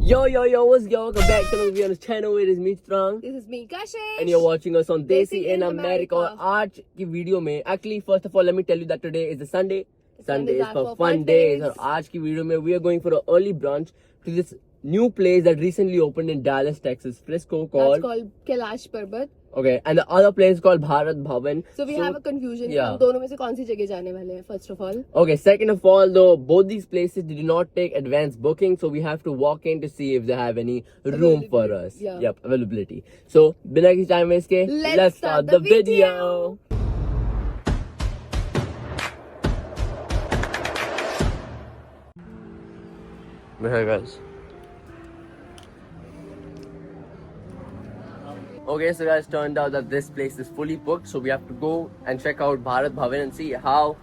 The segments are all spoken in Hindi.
Yo, what's good? Welcome back to another video on this channel. It is me, CHITRAANG. This is me, Kashish. And you're watching us on Desi Desi in in America. America. आज की वीडियो में actually first of all let me tell you that today is a Sunday. Sunday is are for for fun fun days. days. और आज की वीडियो में we are going for an early brunch to this new place that recently opened in Dallas, Texas, Frisco That's called Kailash Parbat. Okay, and the other place called Bharat Bhavan. So we have a confusion. Yeah. हम दोनों में से कौन सी जगह जाने वाले हैं? First of all. Okay, second of all, though, both these places did not take advance booking, so we have to walk in to see if they have any room for us. Yeah. Yep, availability. So, बिना किसी time waste के, let's start the video. Hey guys. Okay, so guys, turned out that this place is fully booked, so we have to go and check out Bharat Bhavan and see how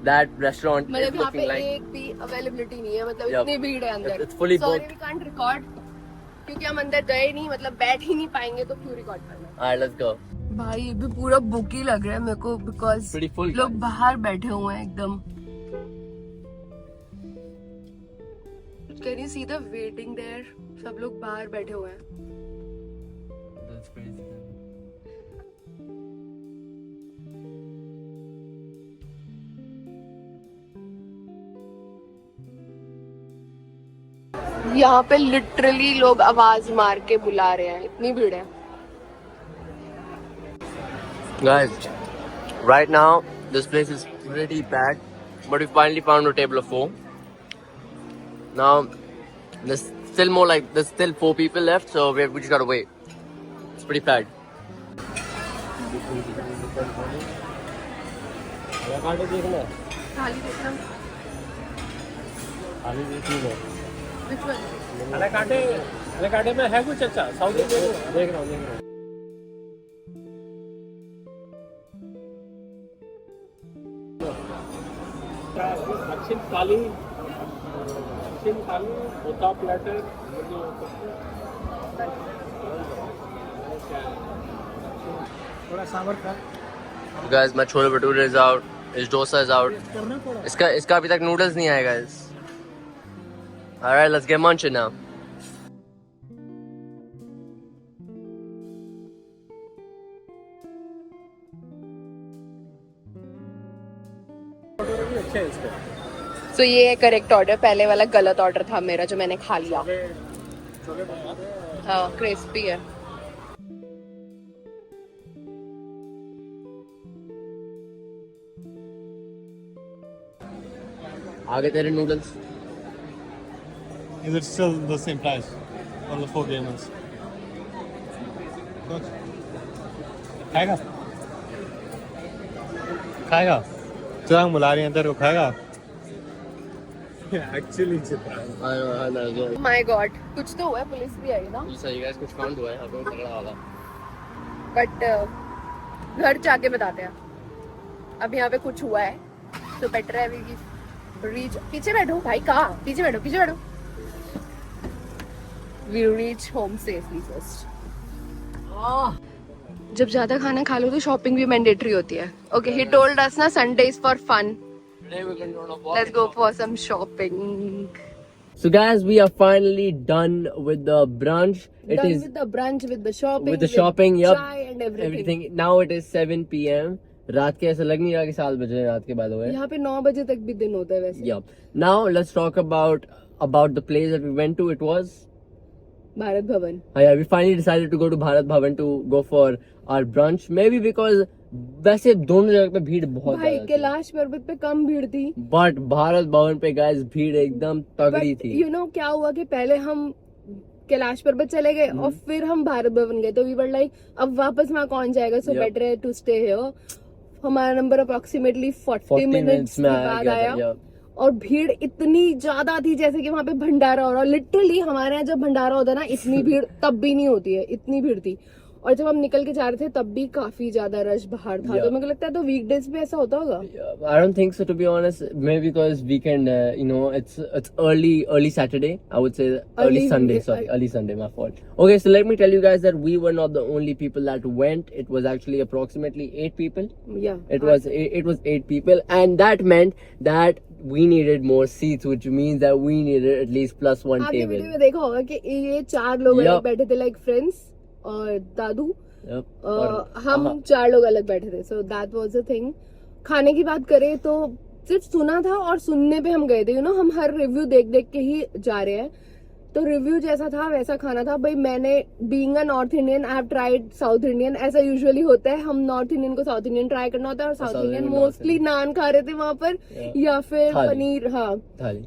that restaurant is मतलब यहाँ looking पे like. एक भी availability नहीं है, मतलब Yep. इतनी भीड़ है अंदर. It's fully Sorry, booked. we can't record क्योंकि हम अंदर गए नहीं, मतलब बैठ ही नहीं पाएंगे तो क्यों रिकॉर्ड करना. Alright, let's go. भाई ये भी पूरा बुक ही लग रहा है मेरे को because Pretty full. लोग बाहर बैठे हुए हैं एकदम. Can you see the waiting there? सब लोग बाहर बैठे हुए हैं. That's crazy. यहाँ पे लिटरली लोग आवाज मार के बुला रहे हैं, इतनी भीड़ है. Guys, right now this place is pretty packed, but we finally found a table of 4. Now there's still 4 people left, so we just gotta wait. It's pretty packed. थाली देखना. Which one? अरे काटे में है कुछ अच्छा साउथ इंडियन देख रहा हूँ दक्षिण थाली होता प्लेटर थोड़ा सांभर का. Guys, my chole bhature is out. His dosa is out. इसका अभी तक noodles नहीं आया guys. Alright, let's get munching now. अच्छा है इसका. So ये है करेक्ट ऑर्डर. पहले वाला गलत ऑर्डर था मेरा जो मैंने खा लिया. हाँ, क्रिस्पी है. आगे तेरे noodles. Is it still the same price? All the 4 gamers. खाएगा? खाएगा? चित्रांग बुला रही है तेरे को, खाएगा? Actually चित्रांग. My God, कुछ तो हुआ है, पुलिस भी आई ना. सही guys, कुछ कांड हुआ है यहाँ पे तगड़ा वाला. बट घर जाके बताते हैं. अब यहाँ पे कुछ हुआ है तो बेटर है अभी रीच. पीछे बैठो भाई, कहाँ? पीछे बैठो. We reach home safely first. जब ज्यादा खाना खा लो तो शॉपिंग भी मैंडेटरी होती है. Okay, he told us ना Sundays for fun. Today we're going to walk. Let's go for some shopping. So guys, we are finally done with the brunch. It is with the brunch, with the shopping, with the shopping, yep. chai and everything. Now it is 7 p.m. रात के ऐसा लग नहीं रहा कि 7 बजे रात के बाद हुए. यहाँ पे 9 बजे तक भी दिन होता है वैसे. Yep. Now let's talk about the place that we went to. It was Bharat Bhavan. Yeah, we finally decided to go to Bharat Bhavan to go for our brunch. Maybe because वैसे दोनों जगह पे भीड़ बहुत भाई ज्यादा थी. कैलाश पर्वत पे कम भीड़ थी. But भारत भवन पे guys भीड़ एकदम तगड़ी थी. You know क्या हुआ कि पहले हम कैलाश पर्वत चले गए और फिर हम भारत भवन गए तो वी वर लाइक अब वापस वहाँ कौन जाएगा, सो बेटर है टू स्टे हियर. हमारा नंबर अप्रोक्सीमेटली 40 मिनट्स के बाद आया और भीड़ इतनी ज्यादा थी जैसे कि वहाँ पे भंडारा हो रहा. लिटरली हमारे यहाँ जब भंडारा होता है ना इतनी भीड़ तब भी नहीं होती है, इतनी भीड़ थी. और जब हम निकल के जा रहे थे तब भी काफी ज्यादा रश बाहर था. तो मेरे को लगता है तो वीकडेज पे ऐसा होता होगा. I don't think so, to be honest. Maybe because weekend, it's early Saturday. I would say early Sunday. Sorry, early Sunday. My fault. Okay, so let me tell you guys that we were not the only people that went. It was actually approximately 8 people. Yeah. It was 8 people, and that meant that we needed more seats, which means that we needed at least plus one आपने table. वीडियो में देखा होगा कि ये 4 लोग अलग Yup. बैठे थे, लाइक फ्रेंड्स और दादू, Yep. हम 4 लोग अलग बैठे थे. So that was the thing. खाने की बात करें तो सिर्फ सुना था और सुनने पे हम गए थे. हम हर रिव्यू देख देख के ही जा रहे हैं. तो रिव्यू जैसा था वैसा खाना था. भाई मैंने being a north Indian I have tried south Indian. ऐसा यूजुअली होता है, हम नॉर्थ इंडियन को साउथ इंडियन ट्राई करना होता है और साउथ इंडियन मोस्टली नान खा रहे थे वहां पर, या फिर थाली. पनीर. हाँ,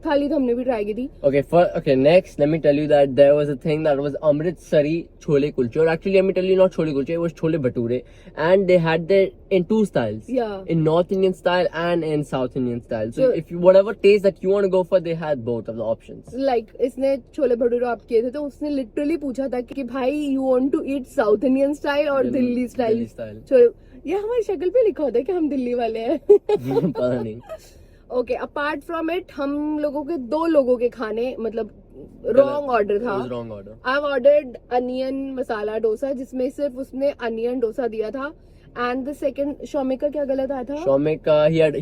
थाली तो हमने भी ट्राई की थी. Okay, next let me tell you that there was a thing that was Amritsari chole kulche, or actually let me tell you not chole kulche, it was chole bhature, and they had that in two styles. Yeah. In North Indian style and in South Indian style. So So- if you whatever taste that you want to go for, they had both of the options. Like इसने छोले भटूरे आप किए थे तो उसने लिटरली पूछा था कि भाई you want to eat south Indian style और दिल्ली स्टाइल. Delhi style. छोले, ये हमारी शक्ल पे लिखा होता है कि हम दिल्ली वाले हैं. पता नहीं. ओके, अपार्ट फ्रॉम इट हम लोगों के 2 लोगों के खाने मतलब रॉन्ग ऑर्डर था. It was wrong order. I have ordered onion masala dosa, जिसमें सिर्फ उसने अनियन डोसा दिया था. एंड द सेकंड शौमिक का क्या गलत आया था? Shomik,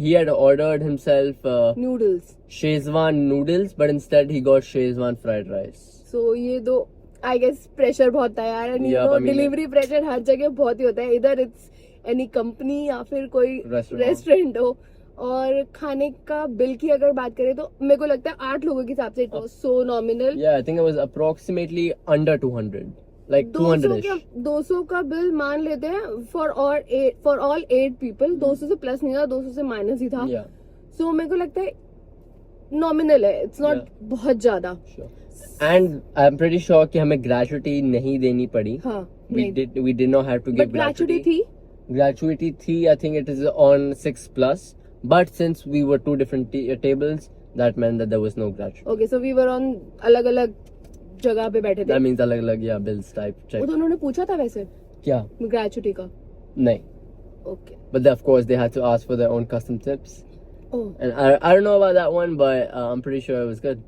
he had ordered himself noodles. Shezwan noodles, but instead he got Shezwan fried rice. सो ये दो आई गेस प्रेशर बहुत था यार. Yeah, I mean- delivery pressure हर जगह बहुत ही होता है, इधर इट्स एनी कंपनी या फिर कोई Restaurant. रेस्टोरेंट हो. और खाने का बिल की अगर बात करें तो मेरे को लगता है 8 लोगों के हिसाब से it was so nominal. Yeah, I think it was approximately under 200. Like 200-ish. 200 का बिल मान लेते हैं फॉर ऑल 8 पीपल. 200 से प्लस नहीं था, 200 से माइनस ही था. Yeah, सो मेरे को लगता है नॉमिनल है, इट्स नॉट Yeah. बहुत ज्यादा. sure. And I'm pretty sure कि हमें gratuity नहीं देनी पड़ी. हाँ, We did not have to give but gratuity थी. Gratuity थी, I think it is on 6+. But since we were 2 different tables, that meant that there was no gratuity. Okay, so we were on अलग अलग जगह पे बैठे थे. That means अलग-अलग yeah bills type वो check. तो उन्होंने पूछा था वैसे क्या? ग्रेचुटी का. नहीं. Okay. But of course they had to ask for their own custom tips. Oh, And I don't know about that one, but I'm pretty sure it was good.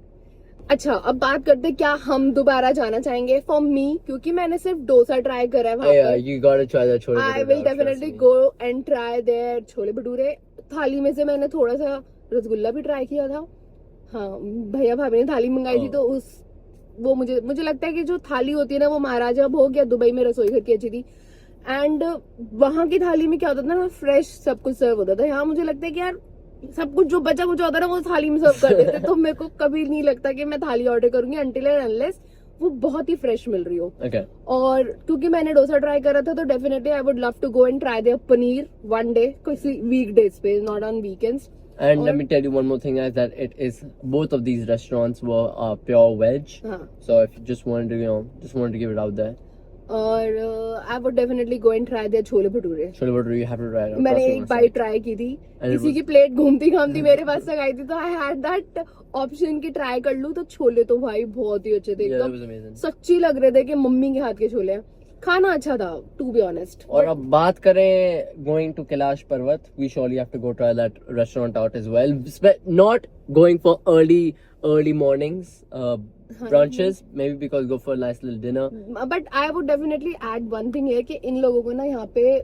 अच्छा, अब बात करते हैं क्या हम दोबारा जाना चाहेंगे. फॉर मी, क्योंकि मैंने सिर्फ डोसा ट्राई करा है वहाँ Yeah, पर, you gotta try that chole I bhature, will trust definitely me. Go and try their chole bhature. थाली में से मैंने थोड़ा सा रसगुल्ला भी ट्राई किया था. हाँ, भैया भाभी ने थाली मंगाई थी, Oh. तो वो मुझे लगता है कि जो थाली होती है ना वो महाराजा भोग या दुबई में रसोई घर की अच्छी थी. एंड वहां की थाली में क्या होता था ना, फ्रेश सब कुछ सर्व होता था. यहाँ मुझे लगता है कि यार सब कुछ जो बचा कुछ होता है ना वो थाली में सर्व कर देते. तो मेरे को कभी नहीं लगता कि मैं थाली ऑर्डर करूंगी अनटिल एंड अनलेस वो बहुत ही फ्रेश मिल रही हो. Okay. और क्योंकि मैंने डोसा ट्राई करा था तो definitely I would love to go and try their paneer one day, किसी वीक डेज पे, not on weekends. And Or- let me tell you one more thing, guys, that it is both of these restaurants were pure veg. हाँ, So if you just wanted to give it out there, और I would definitely go and try their chole bhature. chole bhature you have to try it. मैंने Trust me, एक once. बाइट ट्राई की थी, And it किसी was- की प्लेट घूमती घामती मेरे पास तक आई थी, तो आई हैड दैट ऑप्शन की ट्राई कर लूं. तो छोले तो भाई बहुत ही अच्छे थे, Yeah, that एकदम was amazing. सच्ची लग रहे थे कि मम्मी के हाथ के छोले हैं. खाना अच्छा था, टू बी ऑनेस्ट. और अब बात करें going to Kailash Parvat, we surely have to go try that restaurant out as well. Not going for early mornings, brunches, maybe because go for a nice little dinner. But I would definitely add one thing है कि इन लोगों को ना यहाँ पे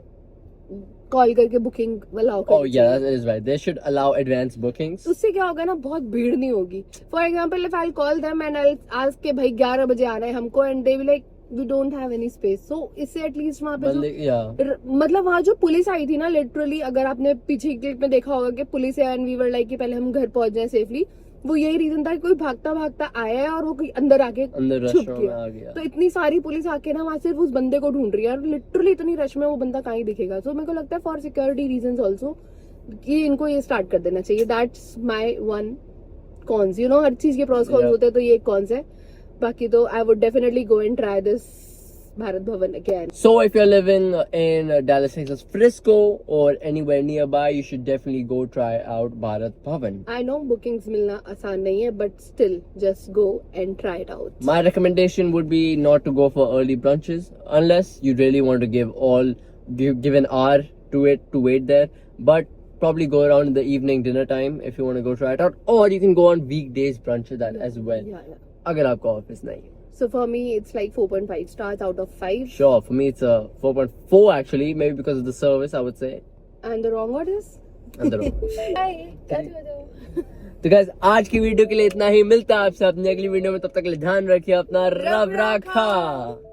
कॉल करके booking allow Oh yeah, that is right. They should allow advance bookings. उससे क्या होगा ना, बहुत भीड़ नहीं होगी. For example if I call them and I ask के भाई 11 बजे आना है हमको, and they will like we don't have any space. So इससे एटलीस्ट वहाँ पे जो बंदे yeah. मतलब वहाँ जो पुलिस आई थी ना, लिटरली अगर आपने पीछे की क्लिप में देखा होगा कि पुलिस है एंड वी वर लाइक कि पहले हम घर पहुंच जाए सेफली. वो यही रीजन था कि कोई भागता भागता आया है और वो कोई अंदर आके अंदर छुप रेस्टोरेंट में गया. आ गया. तो इतनी सारी पुलिस आके ना वहाँ सिर्फ उस बंदे को ढूंढ रही है, और लिटरली इतनी रश में वो बंदा कहाँ ही दिखेगा. तो मेरे को लगता है फॉर सिक्योरिटी रीजंस ऑल्सो कि इनको ये स्टार्ट कर देना चाहिए. That's my one cons. हर चीज के प्रॉस कॉन्स Yeah. होते हैं, तो ये एक कॉन्स है. बाकी तो आई would definitely go and try this Bharat Bhavan again. So if you're living in Dallas, Texas, Frisco, or anywhere nearby, you should definitely go try out Bharat Bhavan. I know bookings मिलना आसान नहीं है, but still just go and try it out. My recommendation would be not to go for early brunches unless you really want to give an hour to it to wait there. But probably go around in the evening dinner time if you want to go try it out, or you can go on weekdays brunches that as well. Yeah. अगर आपका ऑफिस नहीं है. So for me, it's like 4.5 stars out of 5. Sure, for me it's a 4.4 actually, maybe because of the service I would say. And the wrong word is? And the Hi, कैसे हो? तो गाइस आज की वीडियो के लिए इतना ही, मिलता है आपसे अपनी अगली वीडियो में, तब तक के लिए ध्यान रखिए अपना, रब रखा।